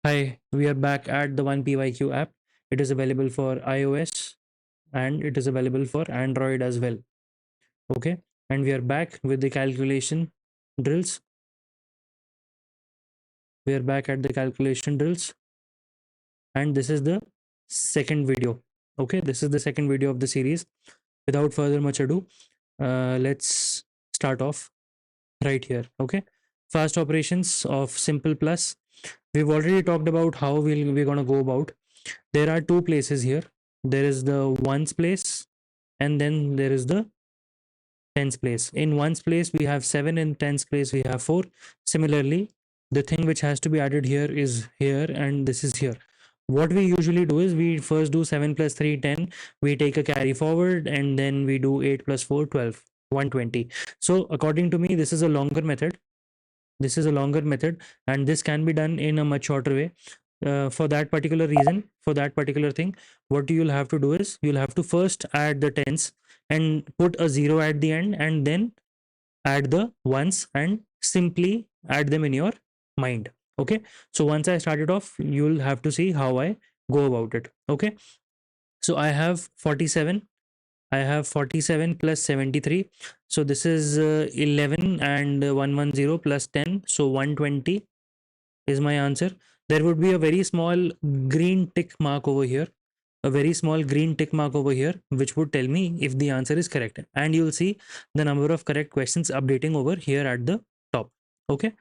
Hi, we are back at the 1PYQ app. It is available for iOS and it is available for Android as well. Okay, and we are back with the calculation drills. We are back at the calculation drills, and this is the second video. Okay, this is the second video of the series. Without further much ado, let's start off right here. Okay, fast operations of simple plus. We've already talked about how we're gonna go about. There are two places here. There is the ones place, and then there is the tens place. In ones place we have 7, in tens place we have 4. Similarly, the thing which has to be added here is here, and this is here. What we usually do is we first do 7 plus 3 10, we take a carry forward, and then we do 8 plus 4 12, 120. So according to me, this is a longer method. This is a longer method, and this can be done in a much shorter way. For that particular reason, for that particular thing, what you'll have to do is you'll have to first add the tens and put a 0 at the end, and then add the ones and simply add them in your mind. Okay, so once I started off, you'll have to see how I go about it. Okay, so I have 47 plus 73. So this is 11 and 110 plus 10. So 120 is my answer. There would be a very small green tick mark over here. A very small green tick mark over here, which would tell me if the answer is correct. And you'll see the number of correct questions updating over here at the top. Okay.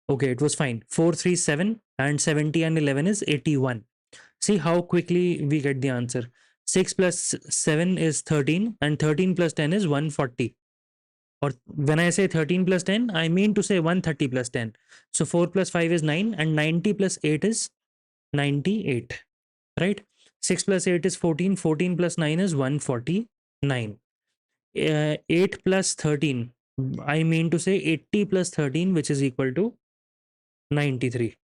Okay, it was fine. 437 and 70 and 11 is 81. See how quickly we get the answer. 6 plus 7 is 13, and 13 plus 10 is 140. Or when I say 13 plus 10, I mean to say 130 plus 10. So 4 plus 5 is 9, and 90 plus 8 is 98. Right? 6 plus 8 is 14. 14 plus 9 is 149. 8 plus 13, I mean to say 80 plus 13, which is equal to 93.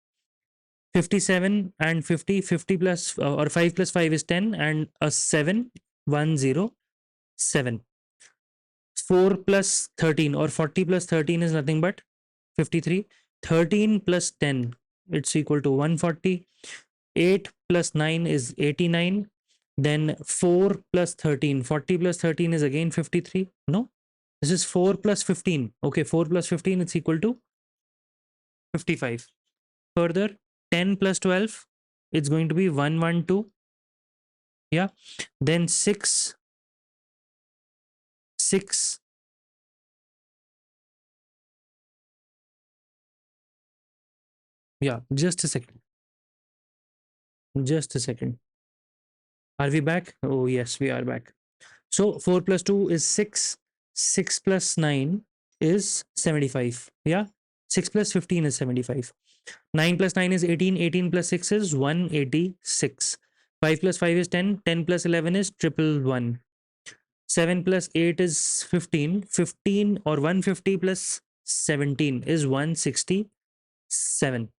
57 and 50, 50 plus or 5 plus 5 is 10, and a 7, 107. 4 plus 13 or 40 plus 13 is nothing but 53. 13 plus 10, it's equal to 140. 8 plus 9 is 89. Then 4 plus 13, 40 plus 13 is again 53. No, this is 4 plus 15. Okay, 4 plus 15, it's equal to 55. Further, 10 plus 12, it's going to be 112. Yeah, then 6, yeah, just a second, are we back? Oh yes, we are back. So 4 plus 2 is 6. 6 plus 9 is 75. Yeah. 6 plus 15 is 75. 9 plus 9 is 18. 18 plus 6 is 186. 5 plus 5 is 10. 10 plus 11 is 111. 7 plus 8 is 15. 15 or 150 plus 17 is 167.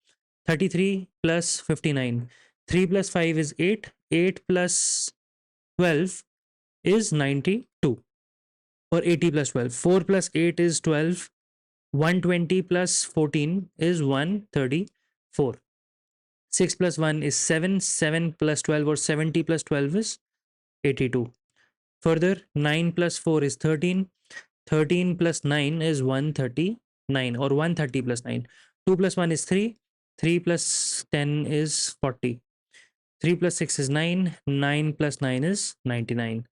33 plus 59. 3 plus 5 is 8. 8 plus 12 is 92. Or 80 plus 12. 4 plus 8 is 12. 120 plus 14 is 134. 6 plus 1 is 7. 7 plus 12 or 70 plus 12 is 82. Further, 9 plus 4 is 13. 13 plus 9 is 139 or 130 plus 9. 2 plus 1 is 3. 3 plus 10 is 40. 3 plus 6 is 9. 9 plus 9 is 99.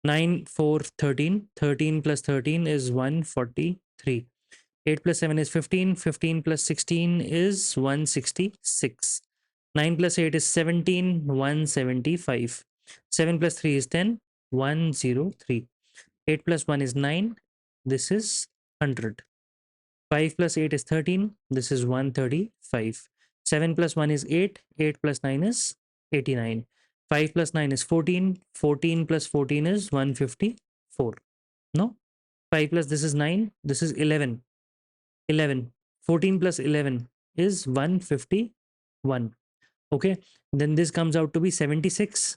9, 4, 13. 13 plus 13 is 143. 8 plus 7 is 15. 15 plus 16 is 166. 9 plus 8 is 17. 175. 7 plus 3 is 10. 103. 8 plus 1 is 9. This is 100. 5 plus 8 is 13. This is 135. 7 plus 1 is 8. 8 plus 9 is 89. 5 plus 9 is 14. 14 plus 14 is 154. No? 5 plus this is 9. This is 11. 11. 14 plus 11 is 151. Okay. Then this comes out to be 76.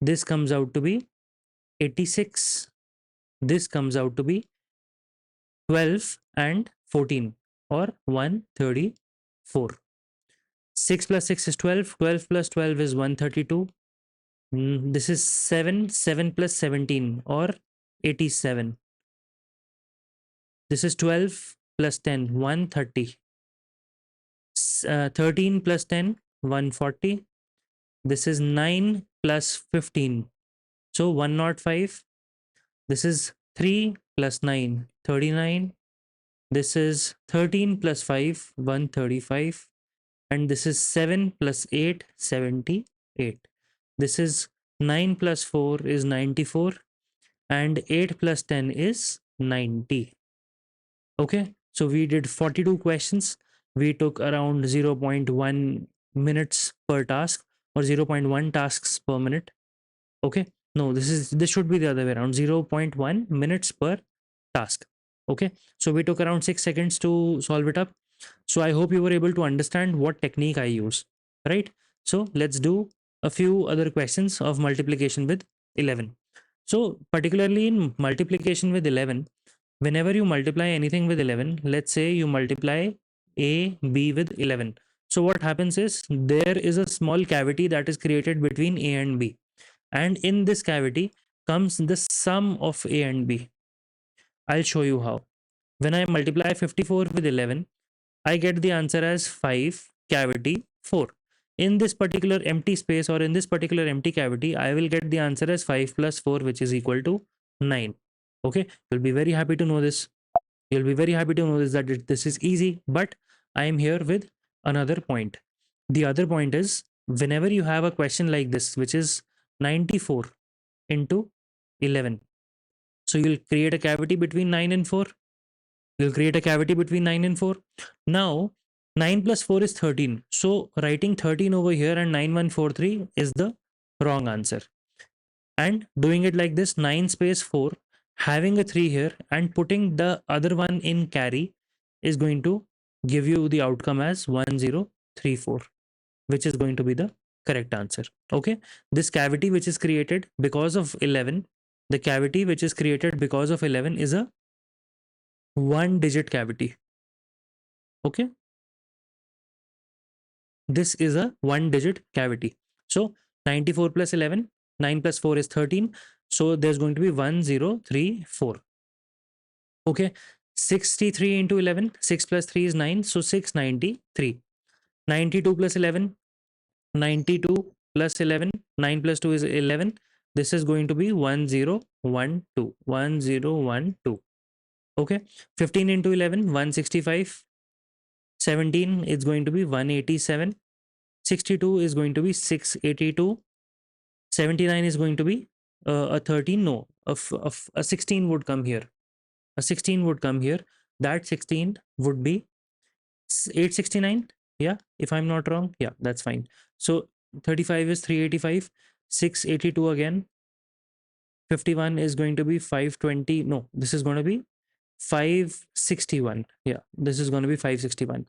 This comes out to be 86. This comes out to be 12 and 14 or 134. 6 plus 6 is 12. 12 plus 12 is 132. This is 7. 7 plus 17 or 87. This is 12 plus 10, 130. 13 plus 10, 140. This is 9 plus 15. So 105. This is 3 plus 9, 39. This is 13 plus 5, 135. And this is 7 plus 8, 78. This is 9 plus 4 is 94. And 8 plus 10 is 90. Okay, so we did 42 questions. We took around 0.1 minutes per task or 0.1 tasks per minute. Okay, no, this should be the other way around, 0.1 minutes per task. Okay, so we took around 6 seconds to solve it up. So I hope you were able to understand what technique I use, right? So let's do a few other questions of multiplication with 11. So particularly in multiplication with 11, whenever you multiply anything with 11, let's say you multiply a b with 11. So what happens is there is a small cavity that is created between a and b, and in this cavity comes the sum of a and b. I'll show you how. When I multiply 54 with 11, I get the answer as 5 cavity 4. In this particular empty space or in this particular empty cavity, I will get the answer as 5 plus 4, which is equal to 9. Okay, you'll be very happy to know this. You'll be very happy to know this, that this is easy, but I am here with another point. The other point is, whenever you have a question like this, which is 94 into 11, so you'll create a cavity between 9 and 4. You'll create a cavity between 9 and 4. Now, 9 plus 4 is 13. So, writing 13 over here and 9143 is the wrong answer. And doing it like this, 9 space 4, having a 3 here and putting the other one in carry is going to give you the outcome as 1034, which is going to be the correct answer. Okay, this cavity which is created because of 11, the cavity which is created because of 11 is a 1-digit cavity. Okay, this is a 1-digit cavity. So 94 plus 11, 9 plus 4 is 13. So there's going to be 1034. Okay, 63 into 11, 6 plus 3 is 9. So 693. 92 plus 11, 92 plus 11, 9 plus 2 is 11. This is going to be 1012. 1012. Okay, 15 into 11, 165. 17 is going to be 187. 62 is going to be 682. 79 is going to be a 13. No, a 16 would come here. A 16 would come here. That 16 would be 869. Yeah, if I'm not wrong. Yeah, that's fine. So 35 is 385. 682 again. 51 is going to be 520. No, this is going to be 561. Yeah, this is going to be 561.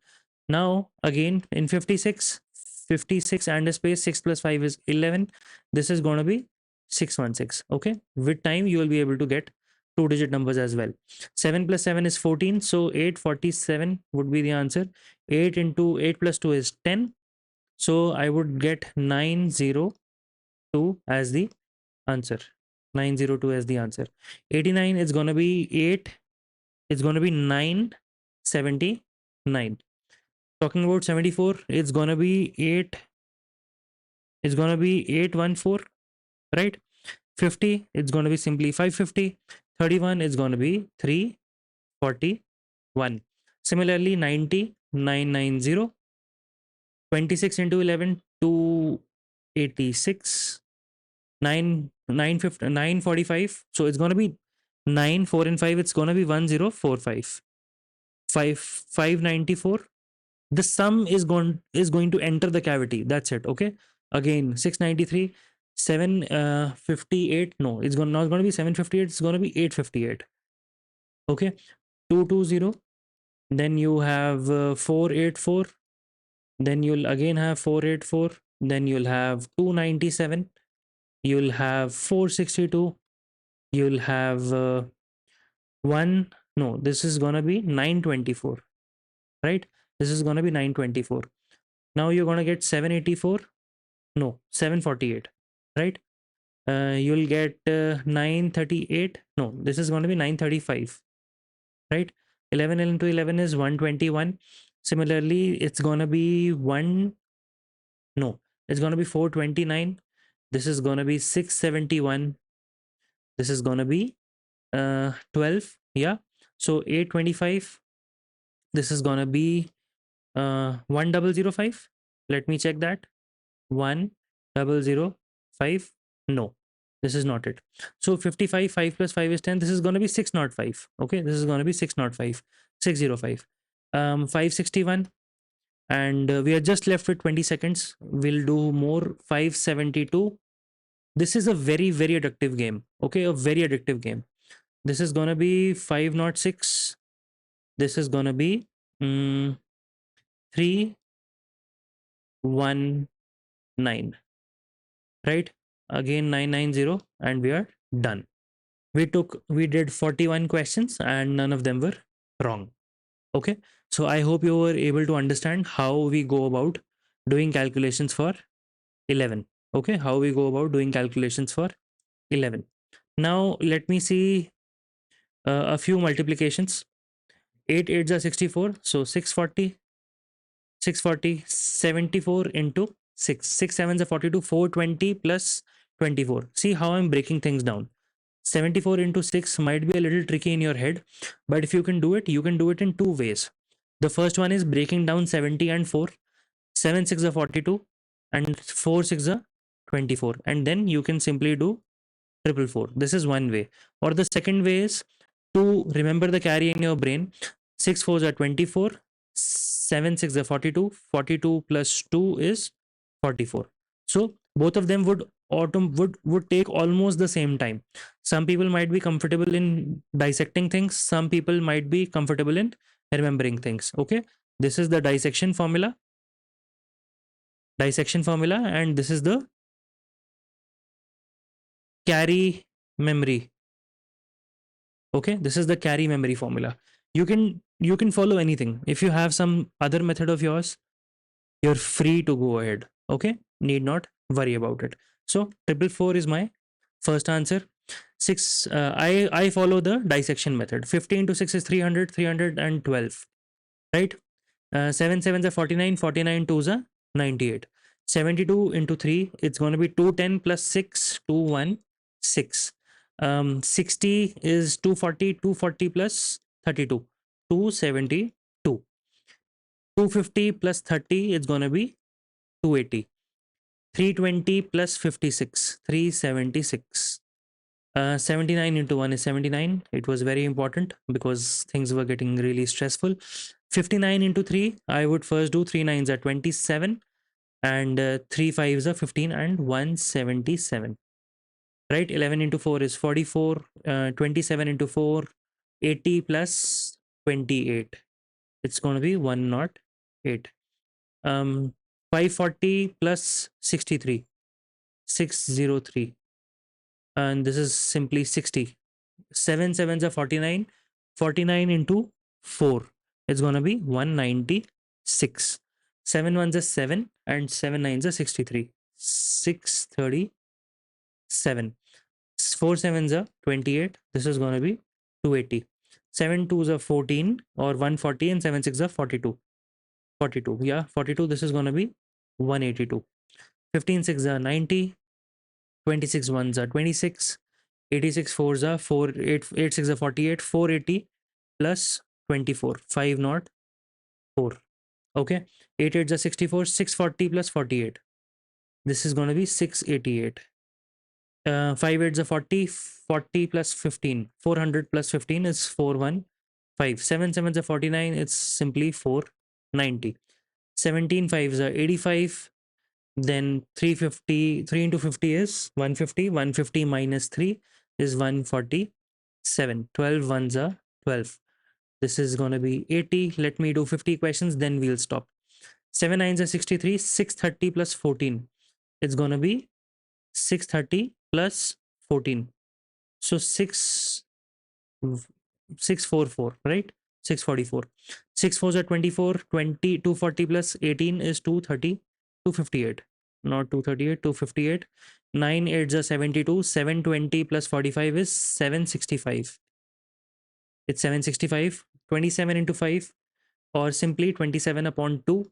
Now again in 56, 56 and a space, 6 plus 5 is 11. This is going to be 616. Okay, with time you will be able to get 2-digit numbers as well. 7 plus 7 is 14, so 847 would be the answer. 8 into 8 plus 2 is 10, so I would get 902 as the answer. 902 as the answer. 89 is going to be 8. It's going to be 979. Talking about 74, it's going to be 8. It's going to be 814, right? 50, it's going to be simply 550. 31 is going to be 341. Similarly, 90, 990. 26 into 11, 286. 945. So it's going to be 9, 4 and 5. It's going to be 1045. 594. The sum is going to enter the cavity. That's it. Okay, again 693. 758. No, it's not going to be 758. It's going to be 858. Okay, 220. Then you have 484. Then you'll again have 484. Then you'll have 297. You'll have 462. You'll have this is going to be 924, right? This is going to be 924. Now you're gonna get 784. No, 748, right? You'll get 938. No, this is going to be 935, right? 11 into 11 is 121. Similarly, it's going to be no, it's going to be 429. This is going to be 671. This is going to be 12. Yeah. So 825. This is going to be 1005. Let me check that. 1005. No, this is not it. So 55, 5 plus 5 is 10. This is going to be 605. Okay, this is going to be 605, 605. 561. And we are just left with 20 seconds. We'll do more. 572. This is a very, very addictive game. Okay, a very addictive game. This is going to be 506. This is going to be 319. Right? Again 990, and we are done. We did 41 questions and none of them were wrong. Okay, so I hope you were able to understand how we go about doing calculations for 11. Okay, how we go about doing calculations for 11. Now let me see a few multiplications. 8 8s are 64, so 640, 74 into 6, 6 7s are 42, 420 plus 24. See how I'm breaking things down. 74 into 6 might be a little tricky in your head, but if you can do it, you can do it in two ways. The first one is breaking down 70 and 4. 7 6 are 42 and 4 6 are 24, and then you can simply do 444. This is one way. Or the second way is to remember the carry in your brain. 6 4s are 24, 7 6 are 42, 42 plus 2 is 44. So both of them would take almost the same time. Some people might be comfortable in dissecting things, some people might be comfortable in remembering things. Okay, this is the dissection formula, and this is the carry memory. Okay, this is the carry memory formula. You can follow anything. If you have some other method of yours, you're free to go ahead. Okay, need not worry about it. So 444 is my first answer. 6, I follow the dissection method. 15 to 6 is 300, 312, right? 7 7s are 49, 49 2s are 98. 72 into 3, it's going to be 210 plus 6, 216. 60 is 240, 240 plus 32, 272. 250 plus 30, it's going to be 280. 320 plus 56, 376. 79 into 1 is 79. It was very important because things were getting really stressful. 59 into 3, I would first do 3 9s are 27, and 3 5s are 15, and 177. Right? 11 into 4 is 44. 27 into 4, 80 plus 28. It's going to be 108. 540 plus 63, 603. And this is simply 60. 7 7s are 49. 49 into 4, it's going to be 196. 7 1s are 7, and 7 9s are 63. 637. 4 7s are 28. This is going to be 280. 7 2s are 14 or 140, and 7 6 are 42. 42. Yeah, 42. This is going to be 182. 15 6 are 90. 26 1s are 26. 86 4s are 4. 8 6 are 48. 480 plus 24. 5 not 4. Okay. 8 8s are 64. 640 plus 48. This is going to be 688. 5 8s are 40. 40 plus 15. 400 plus 15 is 415. 7 7s are 49. It's simply 490. 17 5s are 85. Then 350, 3 into 50 is 150. 150 minus 3 is 147. 12 ones are 12. This is going to be 80. Let me do 50 questions, then we'll stop. 7 nines are 63. 630 plus 14. It's going to be 630 plus 14. So 644, right? 644. 6 4s are 24, 20, 240 plus 18 is 230, 258. Not 238, 258. 9 8s are 72, 720 plus 45 is 765. It's 765. 27 into 5, or simply 27 upon 2,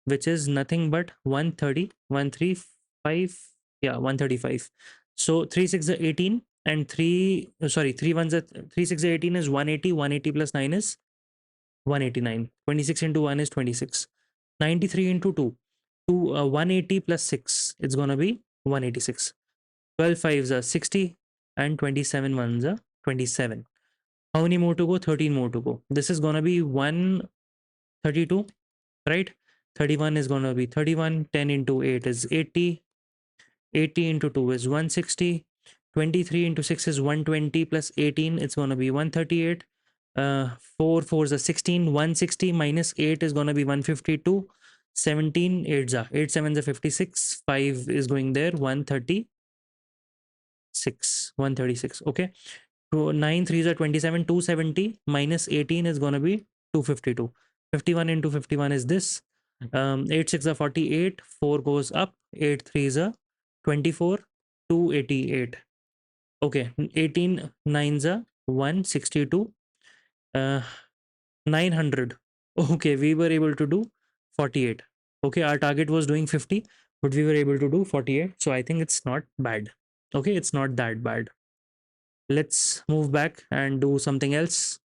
which is nothing but 130, 135, yeah, 135. So 3 6 are 18, and 3, sorry, 3 1s are 3 6 are 18 is 180, 180 plus 9 is 189. 26 into 1 is 26. 93 into 2, 180 plus 6, it's gonna be 186. 12 5s are 60, and 27 1s are 27. How many more to go? 13 more to go. This is gonna be 132, right? 31 is gonna be 31. 10 into 8 is 80. 80 into 2 is 160. 23 into 6 is 120 plus 18, it's gonna be 138. 4 4s are 16. 160 minus 8 is gonna be 152. 17 8s are 8 7s are 56. 5 is going there, 136. 136. Okay. 9 3s are 27. 270 minus 18 is gonna be 252. 51 into 51 is this. 8 6 are 48. 4 goes up. 8 3s are 24. 288. Okay. 18 9s are 162. 900. Okay, we were able to do 48. Okay, our target was doing 50, but we were able to do 48. So I think it's not bad. Okay, it's not that bad. Let's move back and do something else.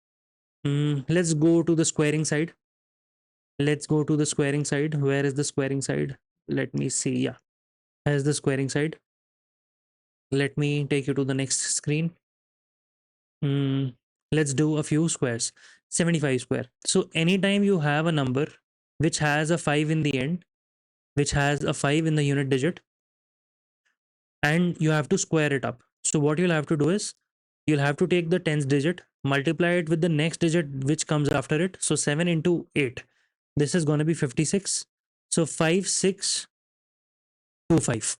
Let's go to the squaring side. Let's go to the squaring side. Where is the squaring side? Let me see. Yeah, here's the squaring side. Let me take you to the next screen. Let's do a few squares. 75 square. So anytime you have a number which has a 5 in the end, which has a 5 in the unit digit, and you have to square it up. So what you'll have to do is, you'll have to take the tens digit, multiply it with the next digit which comes after it. So 7 into 8, this is going to be 56. So 5625,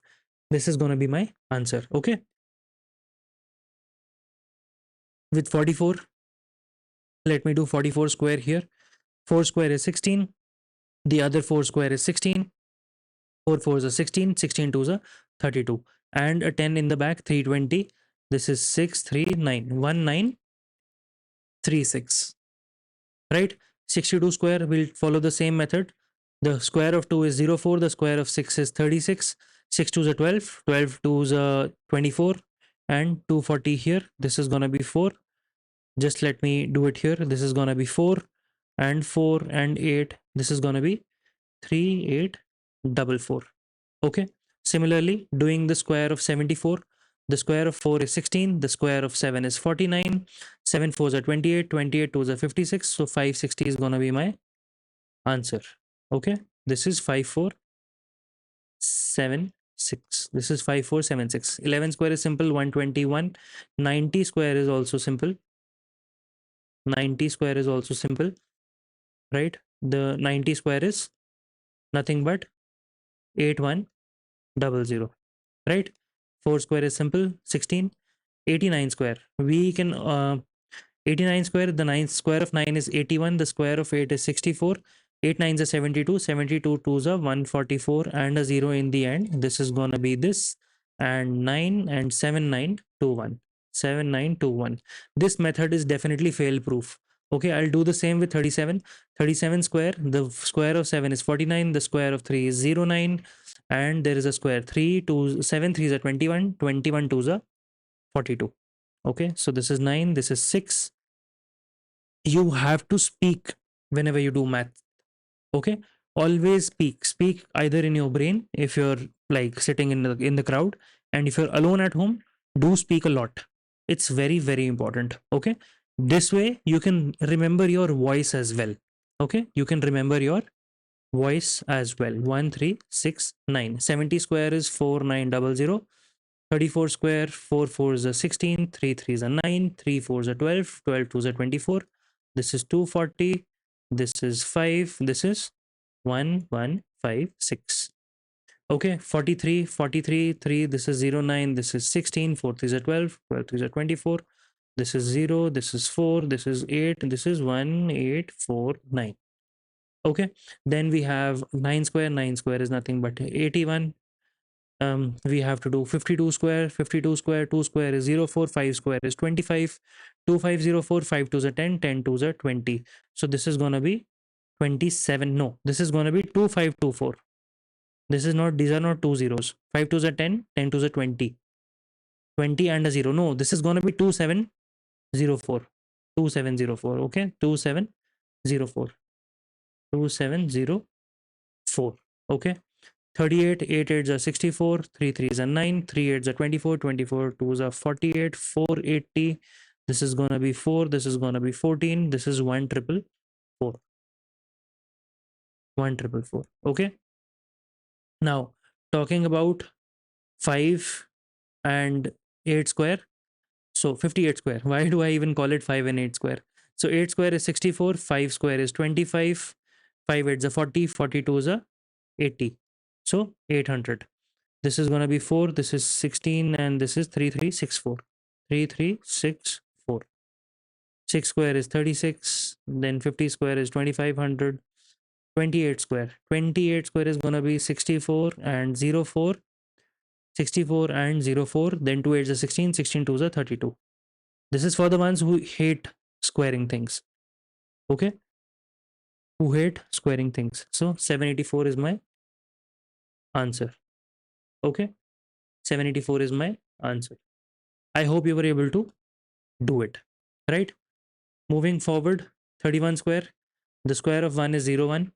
this is going to be my answer. Okay, with 44, let me do 44 square here. 4 square is 16, the other 4 square is 16. 4 4s are 16, 16 2s are 32, and a 10 in the back, 320. This is 639, 1936, right? 62 square will follow the same method. The square of 2 is 04, the square of 6 is 36. 6 2s are 12, 12 2s are 24, and 240 here. This is gonna be 4. Just let me do it here. This is gonna be 4, and 4 and 8. This is gonna be 3844. Okay. Similarly, doing the square of 74, the square of 4 is 16, the square of 7 is 49, 7 4s are 28, 28 2s are 56. So 560 is gonna be my answer. Okay, this is 5476. This is 5476. 11 square is simple, 121. 90 square is also simple. 90 square is also simple, right? The 90 square is nothing but 8100, right? 4 square is simple, 16. 89 square, we can 89 square, the 9th square of 9 is 81, the square of 8 is 64. 8 9s are 72, 72 2s are 144, and a 0 in the end. This is gonna be this, and 9 and 7921. 7921. This method is definitely fail proof. Okay, I'll do the same with 37. 37 square, the square of 7 is 49, the square of 3 is 09, and there is a square 3 2 7 3s are 21, 21 2s are 42. Okay, so this is 9, this is 6. You have to speak whenever you do math. Okay, always speak either in your brain if you're like sitting in the crowd, and if you're alone at home, do speak a lot. It's very, very important. Okay, this way you can remember your voice as well. Okay, you can remember your voice as well. 1369. 70 square is 4900. 34 square, 4 4s are 16, 3 3s are 9, 3 4s are 12, 12 2s are 24. This is 240, this is 5, this is 1156. Okay, 43, 43, 3, this is 09, this is 16, 4 3s are 12, 12 3s are 24. This is 0, this is 4, this is 8, this is 1849. Okay, then we have 9 square. 9 square is nothing but 81. We have to do 52 square. 52 square, 2 square is 0 4, 5 square is 25, 2504, 5 2s are 10, 10 2s are 20. So this is gonna be 27. No, this is gonna be 2524. This is not, these are not two zeros. 5 2s are 10, 10 2s are 20, 20 and a 0. No, this is gonna be 2704. 2704. Okay, 2704. 2704. Okay. 38, 8 8s are 64, 3 3s are 9, 3 8s are 24, 24 2s are 48, 480. This is gonna be 4, this is gonna be 14, this is 1444. 1444. Okay. Now, talking about 5 and 8 square. So 58 square. Why do I even call it 5 and 8 square? So 8 square is 64, 5 square is 25, 5 8s are 40, 42 is a 80. So 800. This is going to be 4, this is 16, and this is 3364. 3364. 6 square is 36, then 50 square is 2500. 28 square. 28 square is going to be 64 and 04. 64 and 04. Then 2 8s are 16, 16 2s are 32. This is for the ones who hate squaring things. Okay? Who hate squaring things. So 784 is my answer. Okay? 784 is my answer. I hope you were able to do it. Right? Moving forward, 31 square. The square of 1 is 0, 1.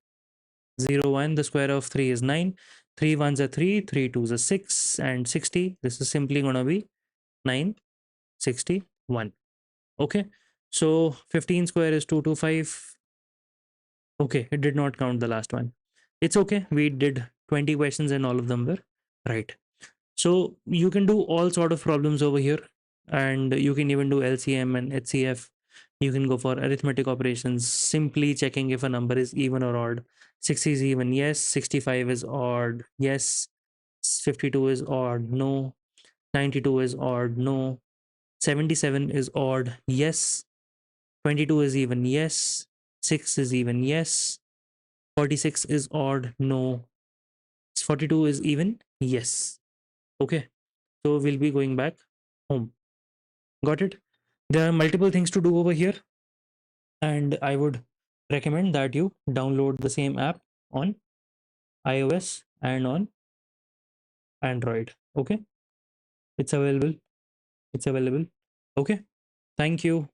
0, 1. The square of 3 is 9. 3 1s are 3. 3 2s are 6. And 60. This is simply going to be 961. Okay. So 15 square is 225. Okay. It did not count the last one. It's okay. We did 20 questions and all of them were right. So you can do all sort of problems over here, and you can even do LCM and HCF. You can go for arithmetic operations, simply checking if a number is even or odd. 60 is even, yes. 65 is odd, yes. 52 is odd, no. 92 is odd, no. 77 is odd, yes. 22 is even, yes. 6 is even, yes. 46 is odd, no. 42 is even, yes. Okay. So we'll be going back home. Got it? There are multiple things to do over here, and I would recommend that you download the same app on iOS and on Android. Okay? It's available. It's available. Okay? Thank you.